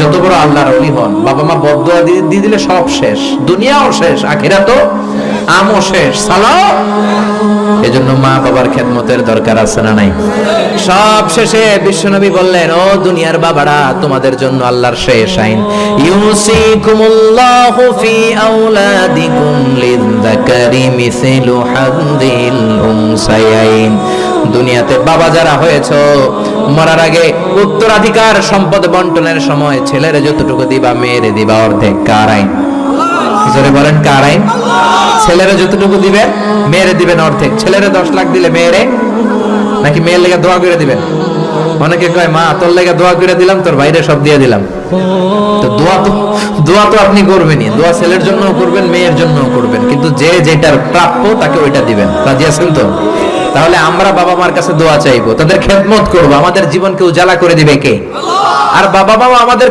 যত বড় আল্লাহর ওলি হন, বাবা মা বদদুয়া দিয়ে দিলে সব শেষ, দুনিয়াও শেষ, আখিরাতও আমও শেষ। সালাম। এজন্য মা বাবার খেদমতের দরকার আছে না নাই? সব শেষে বিশ্বনবী বললেন, ও দুনিয়ার বাবারা, তোমাদের জন্য আল্লাহর শেষ আইন, ইউসিকুমুল্লাহু ফি আওলাদিকুম লিযযাকারি মিসলু হাযযিল উনসায়াইন। দুনিয়াতে বাবা যারা হয়েছে, মরার আগে উত্তরাধিকার সম্পদ বন্টনের সময় ছেলেরে যতটুকু দিবা, মেয়েরে দিবা অর্ধেক। কার আইন? জোরে বলেন, কার আইন? ছেলেরে যতটুকু দিবেন, মেয়েরে দিবেন অর্ধেক। ছেলেরে 10 লাখ দিলে মেয়েরে, নাকি মেয়ের লেগে দোয়া করে দিবেন? অনেকে কয়, মা তোর লেগে দোয়া করে দিলাম, তোর বাইরে সব দিয়ে দিলাম। তো দোয়া তো আপনি করবেনই, দোয়া ছেলের জন্য করবেন, মেয়ের জন্য করবেন, কিন্তু যে যেটার প্রাপ্য তাকে ওইটা দিবেন। রাজি আছেন তো? তাহলে আমরা বাবা মার কাছে দোয়া চাইবো, তাদের খেদমত করবো, আমাদের জীবনকে উজালা করে দিবে কে? আর বাবা মা আমাদের